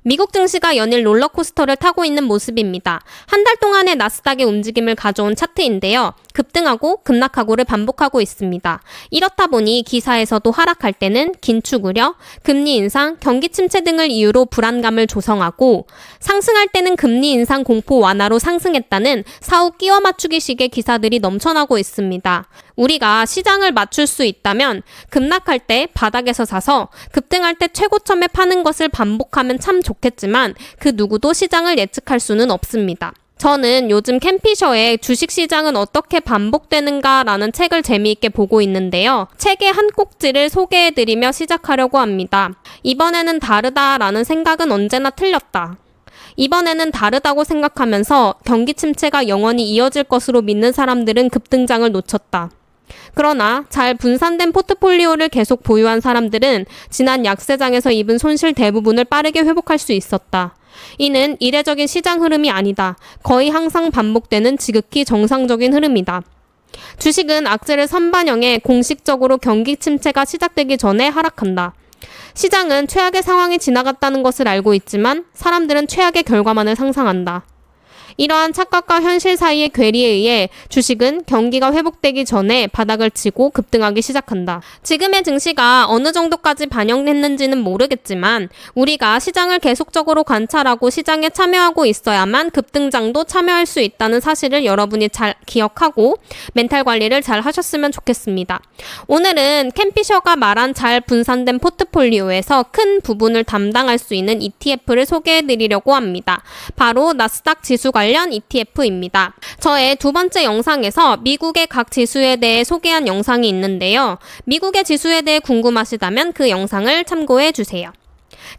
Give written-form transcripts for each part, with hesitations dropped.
미국 증시가 연일 롤러코스터를 타고 있는 모습입니다. 한 달 동안의 나스닥의 움직임을 가져온 차트인데요. 급등하고 급락하고를 반복하고 있습니다. 이렇다 보니 기사에서도 하락할 때는 긴축 우려, 금리 인상, 경기 침체 등을 이유로 불안감을 조성하고 상승할 때는 금리 인상 공포 완화로 상승했다는 사후 끼워 맞추기식의 기사들이 넘쳐나고 있습니다. 우리가 시장을 맞출 수 있다면 급락할 때 바닥에서 사서 급등할 때 최고점에 파는 것을 반복하면 참 좋겠지만 그 누구도 시장을 예측할 수는 없습니다. 저는 요즘 캔피셔의 주식시장은 어떻게 반복되는가라는 책을 재미있게 보고 있는데요. 책의 한 꼭지를 소개해드리며 시작하려고 합니다. 이번에는 다르다라는 생각은 언제나 틀렸다. 이번에는 다르다고 생각하면서 경기 침체가 영원히 이어질 것으로 믿는 사람들은 급등장을 놓쳤다. 그러나 잘 분산된 포트폴리오를 계속 보유한 사람들은 지난 약세장에서 입은 손실 대부분을 빠르게 회복할 수 있었다. 이는 이례적인 시장 흐름이 아니다. 거의 항상 반복되는 지극히 정상적인 흐름이다. 주식은 악재를 선반영해 공식적으로 경기 침체가 시작되기 전에 하락한다. 시장은 최악의 상황이 지나갔다는 것을 알고 있지만 사람들은 최악의 결과만을 상상한다. 이러한 착각과 현실 사이의 괴리에 의해 주식은 경기가 회복되기 전에 바닥을 치고 급등하기 시작한다. 지금의 증시가 어느 정도까지 반영됐는지는 모르겠지만 우리가 시장을 계속적으로 관찰하고 시장에 참여하고 있어야만 급등장도 참여할 수 있다는 사실을 여러분이 잘 기억하고 멘탈 관리를 잘 하셨으면 좋겠습니다. 오늘은 캔피셔가 말한 잘 분산된 포트폴리오에서 큰 부분을 담당할 수 있는 ETF를 소개해드리려고 합니다. 바로 나스닥 지수 관련 ETF입니다. 저의 두 번째 영상에서 미국의 각 지수에 대해 소개한 영상이 있는데요. 미국의 지수에 대해 궁금하시다면 그 영상을 참고해 주세요.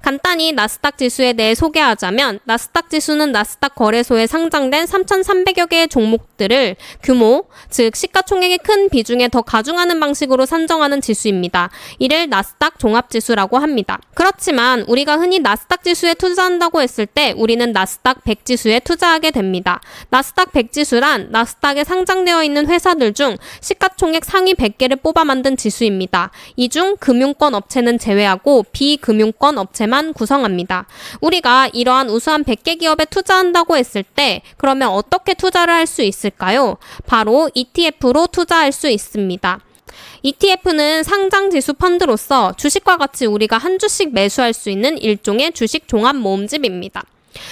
간단히 나스닥 지수에 대해 소개하자면 나스닥 지수는 나스닥 거래소에 상장된 3,300여 개의 종목들을 규모, 즉 시가총액의 큰 비중에 더 가중하는 방식으로 산정하는 지수입니다. 이를 나스닥 종합지수라고 합니다. 그렇지만 우리가 흔히 나스닥 지수에 투자한다고 했을 때 우리는 나스닥 100 지수에 투자하게 됩니다. 나스닥 100 지수란 나스닥에 상장되어 있는 회사들 중 시가총액 상위 100개를 뽑아 만든 지수입니다. 이 중 금융권 업체는 제외하고 비금융권 업체만 구성합니다. 우리가 이러한 우수한 100개 기업에 투자한다고 했을 때 그러면 어떻게 투자를 할 수 있을까요? 바로 ETF로 투자할 수 있습니다. ETF는 상장지수 펀드로서 주식과 같이 우리가 한 주씩 매수할 수 있는 일종의 주식 종합 모음집입니다.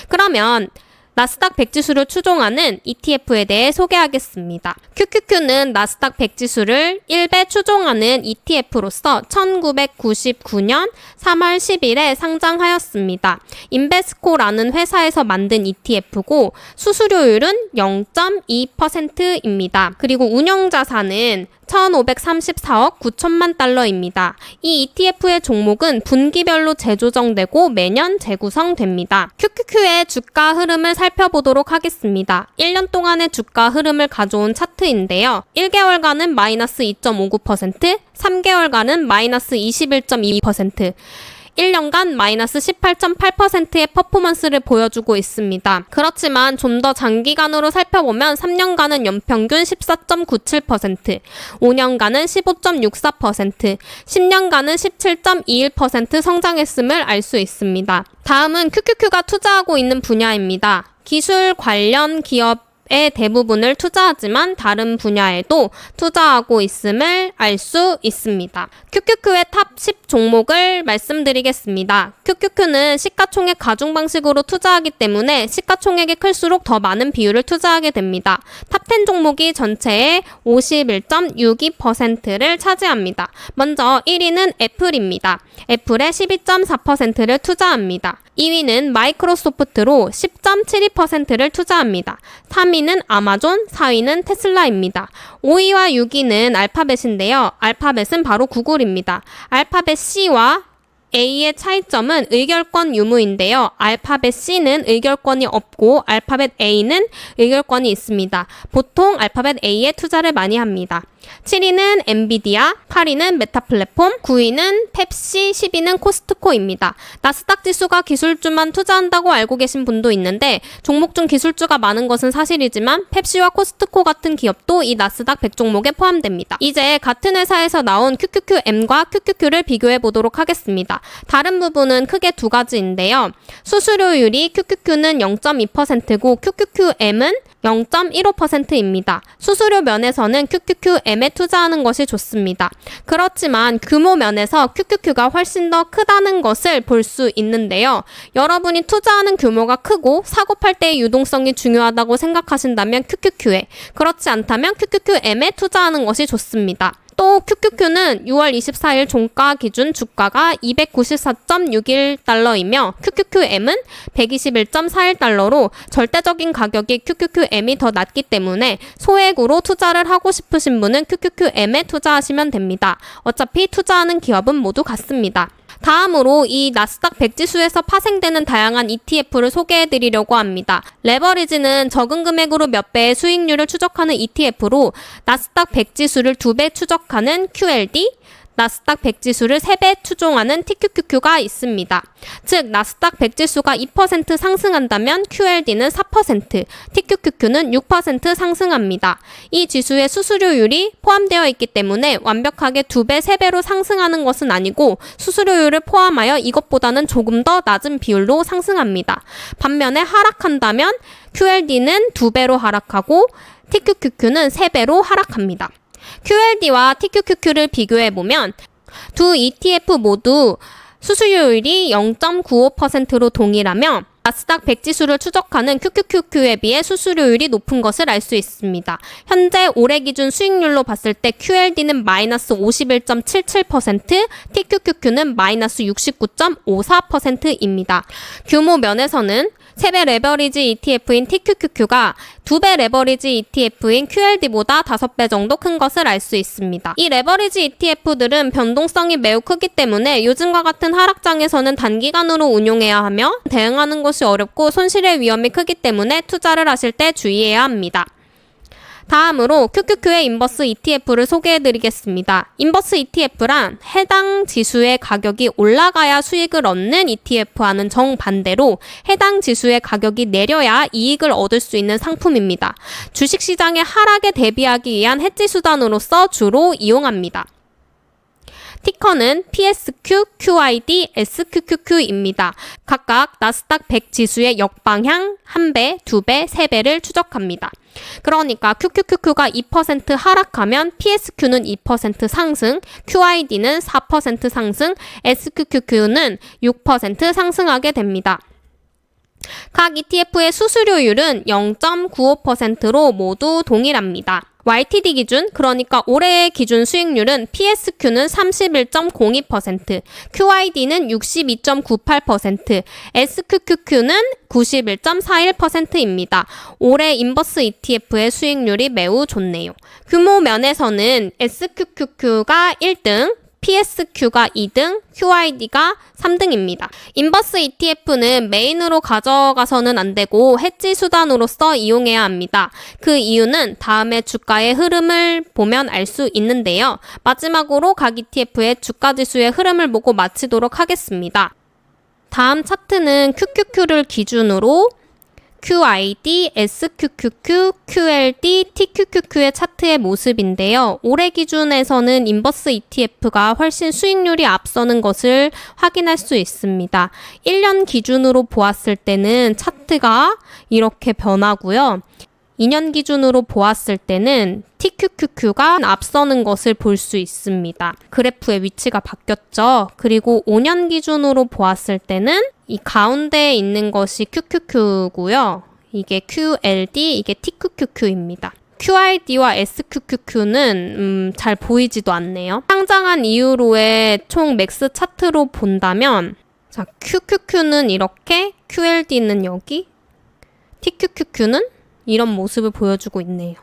그러면 나스닥 100 지수를 추종하는 ETF에 대해 소개하겠습니다. QQQ는 나스닥 100 지수를 1배 추종하는 ETF로서 1999년 3월 10일에 상장하였습니다. 인베스코라는 회사에서 만든 ETF고 수수료율은 0.2%입니다. 그리고 운용자산은 1,534억 9천만 달러입니다. 이 ETF의 종목은 분기별로 재조정되고 매년 재구성됩니다. QQQ의 주가 흐름을 살펴보도록 하겠습니다. 1년 동안의 주가 흐름을 가져온 차트인데요. 1개월간은 마이너스 2.59%, 3개월간은 마이너스 21.2%, 1년간 마이너스 18.8%의 퍼포먼스를 보여주고 있습니다. 그렇지만 좀 더 장기간으로 살펴보면 3년간은 연평균 14.97%, 5년간은 15.64%, 10년간은 17.21% 성장했음을 알 수 있습니다. 다음은 QQQ가 투자하고 있는 분야입니다. 기술 관련 기업의 대부분을 투자하지만 다른 분야에도 투자하고 있음을 알 수 있습니다. QQQ의 탑 10 종목을 말씀드리겠습니다. QQQ는 시가총액 가중 방식으로 투자하기 때문에 시가총액이 클수록 더 많은 비율을 투자하게 됩니다. 탑 10 종목이 전체의 51.62%를 차지합니다. 먼저 1위는 애플입니다. 애플의 12.4%를 투자합니다. 2위는 마이크로소프트로 10.72%를 투자합니다. 3위는 아마존, 4위는 테슬라입니다. 5위와 6위는 알파벳인데요. 알파벳은 바로 구글입니다. 알파벳 C와 A의 차이점은 의결권 유무인데요. 알파벳 C는 의결권이 없고 알파벳 A는 의결권이 있습니다. 보통 알파벳 A에 투자를 많이 합니다. 7위는 엔비디아, 8위는 메타플랫폼, 9위는 펩시, 10위는 코스트코입니다. 나스닥 지수가 기술주만 투자한다고 알고 계신 분도 있는데 종목 중 기술주가 많은 것은 사실이지만 펩시와 코스트코 같은 기업도 이 나스닥 100 종목에 포함됩니다. 이제 같은 회사에서 나온 QQQM과 QQQ를 비교해 보도록 하겠습니다. 다른 부분은 크게 두 가지인데요. 수수료율이 QQQ는 0.2%고 QQQM은 0.15%입니다. 수수료 면에서는 QQQM에 투자하는 것이 좋습니다. 그렇지만 규모 면에서 QQQ가 훨씬 더 크다는 것을 볼 수 있는데요. 여러분이 투자하는 규모가 크고 사고 팔 때의 유동성이 중요하다고 생각하신다면 QQQ에, 그렇지 않다면 QQQM에 투자하는 것이 좋습니다. 또 QQQ는 6월 24일 종가 기준 주가가 294.61달러이며 QQQM은 121.41달러로 절대적인 가격이 QQQM이 더 낮기 때문에 소액으로 투자를 하고 싶으신 분은 QQQM에 투자하시면 됩니다. 어차피 투자하는 기업은 모두 같습니다. 다음으로 이 나스닥 100 지수에서 파생되는 다양한 ETF를 소개해드리려고 합니다. 레버리지는 적은 금액으로 몇 배의 수익률을 추적하는 ETF로 나스닥 100 지수를 2배 추적하는 QLD, 나스닥 100 지수를 3배 추종하는 TQQQ가 있습니다. 즉 나스닥 100 지수가 2% 상승한다면 QLD는 4%, TQQQ는 6% 상승합니다. 이 지수의 수수료율이 포함되어 있기 때문에 완벽하게 2배, 3배로 상승하는 것은 아니고 수수료율을 포함하여 이것보다는 조금 더 낮은 비율로 상승합니다. 반면에 하락한다면 QLD는 2배로 하락하고 TQQQ는 3배로 하락합니다. QLD와 TQQQ를 비교해보면 두 ETF 모두 수수료율이 0.95%로 동일하며 나스닥 100 지수를 추적하는 QQQQ에 비해 수수료율이 높은 것을 알 수 있습니다. 현재 올해 기준 수익률로 봤을 때 QLD는 마이너스 51.77%, TQQQ는 마이너스 69.54%입니다. 규모 면에서는 3배 레버리지 ETF인 TQQQ가 2배 레버리지 ETF인 QLD보다 5배 정도 큰 것을 알 수 있습니다. 이 레버리지 ETF들은 변동성이 매우 크기 때문에 요즘과 같은 하락장에서는 단기간으로 운용해야 하며 대응하는 것이 어렵고 손실의 위험이 크기 때문에 투자를 하실 때 주의해야 합니다. 다음으로 QQQ의 인버스 ETF를 소개해드리겠습니다. 인버스 ETF란 해당 지수의 가격이 올라가야 수익을 얻는 ETF와는 정반대로 해당 지수의 가격이 내려야 이익을 얻을 수 있는 상품입니다. 주식시장의 하락에 대비하기 위한 해지 수단으로서 주로 이용합니다. 티커는 PSQ, QID, SQQQ입니다. 각각 나스닥 100 지수의 역방향 1배, 2배, 3배를 추적합니다. 그러니까 QQQQ가 2% 하락하면 PSQ는 2% 상승, QID는 4% 상승, SQQQ는 6% 상승하게 됩니다. 각 ETF의 수수료율은 0.95%로 모두 동일합니다. YTD 기준, 그러니까 올해의 기준 수익률은 PSQ는 31.02%, QID는 62.98%, SQQQ는 91.41%입니다. 올해 인버스 ETF의 수익률이 매우 좋네요. 규모 면에서는 SQQQ가 1등, PSQ가 2등, QID가 3등입니다. 인버스 ETF는 메인으로 가져가서는 안 되고 해지 수단으로서 이용해야 합니다. 그 이유는 다음에 주가의 흐름을 보면 알 수 있는데요. 마지막으로 각 ETF의 주가 지수의 흐름을 보고 마치도록 하겠습니다. 다음 차트는 QQQ를 기준으로 QID, SQQQ, QLD, TQQQ의 차트의 모습인데요. 올해 기준에서는 인버스 ETF가 훨씬 수익률이 앞서는 것을 확인할 수 있습니다. 1년 기준으로 보았을 때는 차트가 이렇게 변하고요. 2년 기준으로 보았을 때는 TQQQ가 앞서는 것을 볼 수 있습니다. 그래프의 위치가 바뀌었죠. 그리고 5년 기준으로 보았을 때는 이 가운데에 있는 것이 QQQ고요. 이게 QLD, 이게 TQQQ입니다. QID와 SQQQ는 잘 보이지도 않네요. 상장한 이후로의 총 맥스 차트로 본다면 자, QQQ는 이렇게, QLD는 여기, TQQQ는 이런 모습을 보여주고 있네요.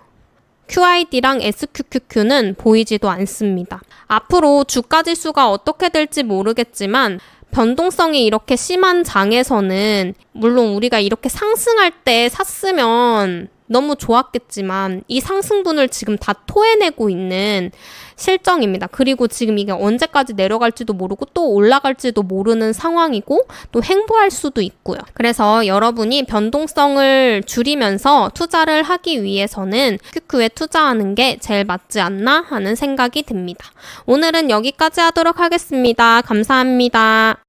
QID랑 SQQQ는 보이지도 않습니다. 앞으로 주가 지수가 어떻게 될지 모르겠지만 변동성이 이렇게 심한 장에서는 물론 우리가 이렇게 상승할 때 샀으면 너무 좋았겠지만 이 상승분을 지금 다 토해내고 있는 실정입니다. 그리고 지금 이게 언제까지 내려갈지도 모르고 또 올라갈지도 모르는 상황이고 또 횡보할 수도 있고요. 그래서 여러분이 변동성을 줄이면서 투자를 하기 위해서는 QQ에 투자하는 게 제일 맞지 않나 하는 생각이 듭니다. 오늘은 여기까지 하도록 하겠습니다. 감사합니다.